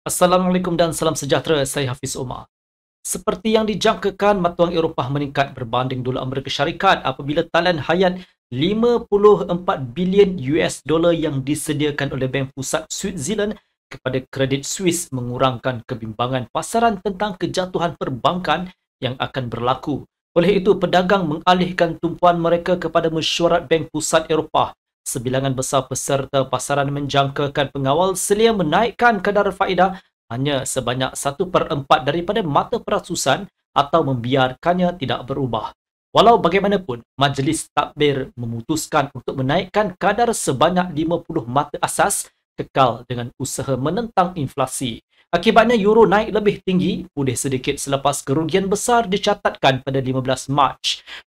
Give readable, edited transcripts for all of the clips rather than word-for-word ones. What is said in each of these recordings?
Assalamualaikum dan salam sejahtera, saya Hafiz Omar. Seperti yang dijangkakan, mata wang Eropah meningkat berbanding dolar Amerika Syarikat apabila talian hayat 54 bilion US dolar yang disediakan oleh Bank Pusat Switzerland kepada kredit Swiss mengurangkan kebimbangan pasaran tentang kejatuhan perbankan yang akan berlaku. Oleh itu, pedagang mengalihkan tumpuan mereka kepada mesyuarat Bank Pusat Eropah. Sebilangan besar peserta pasaran menjangkakan pengawal selia menaikkan kadar faedah hanya sebanyak 1/4 daripada mata perasusan atau membiarkannya tidak berubah. Walau bagaimanapun, Majlis Takbir memutuskan untuk menaikkan kadar sebanyak 50 mata asas kekal dengan usaha menentang inflasi. Akibatnya euro naik lebih tinggi, pulih sedikit selepas kerugian besar dicatatkan pada 15 Mac.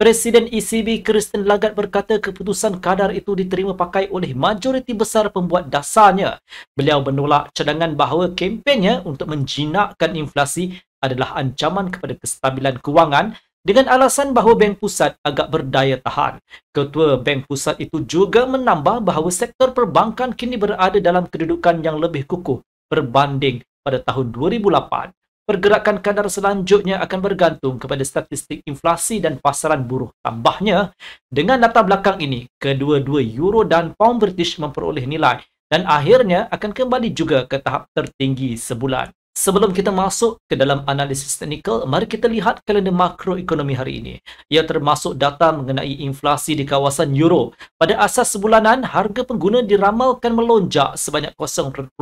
Presiden ECB Christine Lagarde berkata keputusan kadar itu diterima pakai oleh majoriti besar pembuat dasarnya. Beliau menolak cadangan bahawa kempennya untuk menjinakkan inflasi adalah ancaman kepada kestabilan kewangan dengan alasan bahawa Bank Pusat agak berdaya tahan. Ketua Bank Pusat itu juga menambah bahawa sektor perbankan kini berada dalam kedudukan yang lebih kukuh berbanding pada tahun 2008. Pergerakan kadar selanjutnya akan bergantung kepada statistik inflasi dan pasaran buruh. Tambahnya, dengan latar belakang ini, kedua-dua euro dan pound British memperoleh nilai dan akhirnya akan kembali juga ke tahap tertinggi sebulan. Sebelum kita masuk ke dalam analisis teknikal, mari kita lihat kalender makroekonomi hari ini. Ia termasuk data mengenai inflasi di kawasan euro. Pada asas sebulanan, harga pengguna diramalkan melonjak sebanyak 0.8%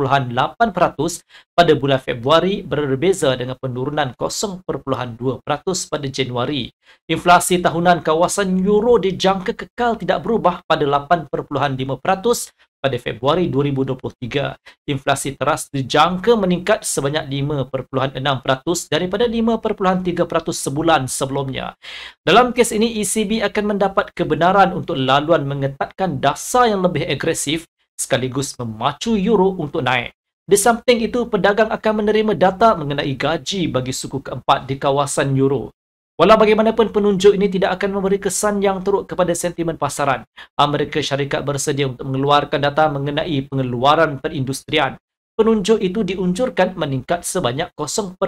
pada bulan Februari berbeza dengan penurunan 0.2% pada Januari. Inflasi tahunan kawasan euro dijangka kekal tidak berubah pada 8.5% pada Februari 2023. Inflasi teras dijangka meningkat sebanyak 5.6% daripada 5.3% sebulan sebelumnya. Dalam kes ini, ECB akan mendapat kebenaran untuk laluan mengetatkan dasar yang lebih agresif sekaligus memacu euro untuk naik. Di samping itu, pedagang akan menerima data mengenai gaji bagi suku keempat di kawasan euro. Walau bagaimanapun, penunjuk ini tidak akan memberi kesan yang teruk kepada sentimen pasaran. Amerika Syarikat bersedia untuk mengeluarkan data mengenai pengeluaran perindustrian. Penunjuk itu diunjurkan meningkat sebanyak 0.2%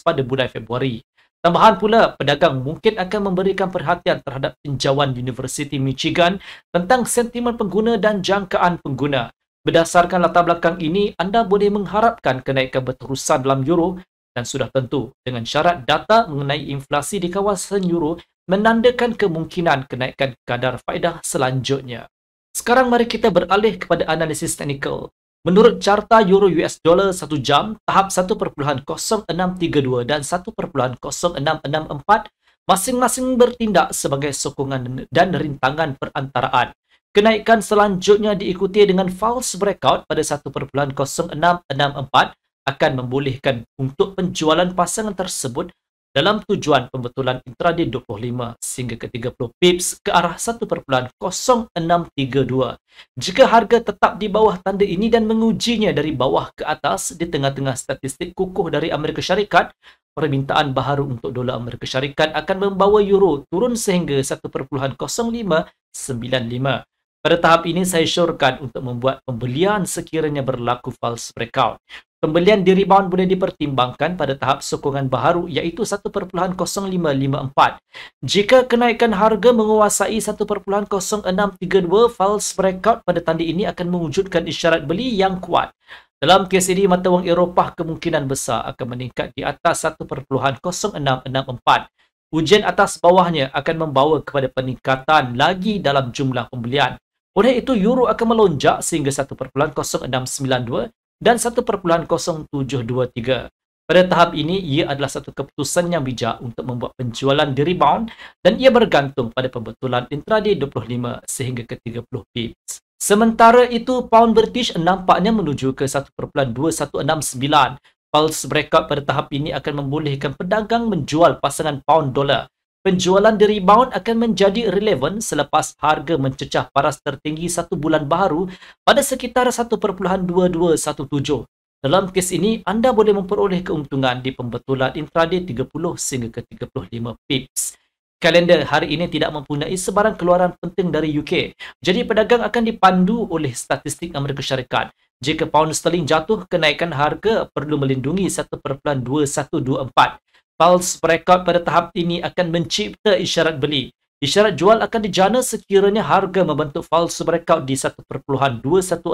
pada bulan Februari. Tambahan pula, pedagang mungkin akan memberikan perhatian terhadap tinjauan Universiti Michigan tentang sentimen pengguna dan jangkaan pengguna. Berdasarkan latar belakang ini, anda boleh mengharapkan kenaikan berterusan dalam euro dan sudah tentu dengan syarat data mengenai inflasi di kawasan euro menandakan kemungkinan kenaikan kadar faedah selanjutnya. Sekarang mari kita beralih kepada analisis teknikal. Menurut carta euro US dollar 1 jam, tahap 1.0632 dan 1.0664 masing-masing bertindak sebagai sokongan dan rintangan perantaraan. Kenaikan selanjutnya diikuti dengan false breakout pada 1.0664 akan membolehkan untuk penjualan pasangan tersebut dalam tujuan pembetulan intraday 25 sehingga ke 30 pips ke arah 1.0632. Jika harga tetap di bawah tanda ini dan mengujinya dari bawah ke atas di tengah-tengah statistik kukuh dari Amerika Syarikat, permintaan baharu untuk dolar Amerika Syarikat akan membawa euro turun sehingga 1.0595. Pada tahap ini, saya syorkan untuk membuat pembelian sekiranya berlaku false breakout. Pembelian di rebound boleh dipertimbangkan pada tahap sokongan baharu iaitu 1.0554. Jika kenaikan harga menguasai 1.0632, false breakout pada tanda ini akan mewujudkan isyarat beli yang kuat. Dalam kes ini, mata wang Eropah kemungkinan besar akan meningkat di atas 1.0664. Ujian atas bawahnya akan membawa kepada peningkatan lagi dalam jumlah pembelian. Oleh itu, euro akan melonjak sehingga 1.0692 dan 1.0723. Pada tahap ini, ia adalah satu keputusan yang bijak untuk membuat penjualan di rebound dan ia bergantung pada pembetulan intraday 25 sehingga ke 30 pips. Sementara itu, pound British nampaknya menuju ke 1.2169. False breakout pada tahap ini akan membolehkan pedagang menjual pasangan pound dolar. Penjualan di rebound akan menjadi relevan selepas harga mencecah paras tertinggi satu bulan baharu pada sekitar 1.2217. Dalam kes ini, anda boleh memperoleh keuntungan di pembetulan intraday 30 sehingga ke 35 pips. Kalender hari ini tidak mempunyai sebarang keluaran penting dari UK. Jadi pedagang akan dipandu oleh statistik Amerika Syarikat. Jika pound sterling jatuh, kenaikan harga perlu melindungi 1.2124. False breakout pada tahap ini akan mencipta isyarat beli. Isyarat jual akan dijana sekiranya harga membentuk false breakout di 1.2169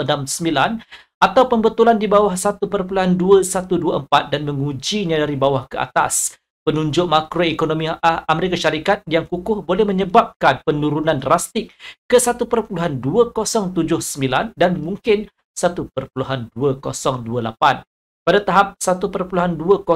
atau pembetulan di bawah 1.2124 dan mengujinya dari bawah ke atas. Penunjuk makroekonomi Amerika Syarikat yang kukuh boleh menyebabkan penurunan drastik ke 1.2079 dan mungkin 1.2028. Pada tahap 1.2028,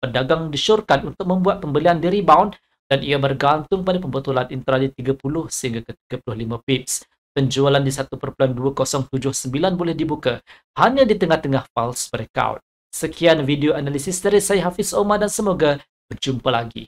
pedagang disyorkan untuk membuat pembelian di rebound dan ia bergantung pada pembetulan intraday 30 sehingga ke 35 pips. Penjualan di 1.2079 boleh dibuka hanya di tengah-tengah false breakout. Sekian video analisis dari saya Hafiz Omar dan semoga berjumpa lagi.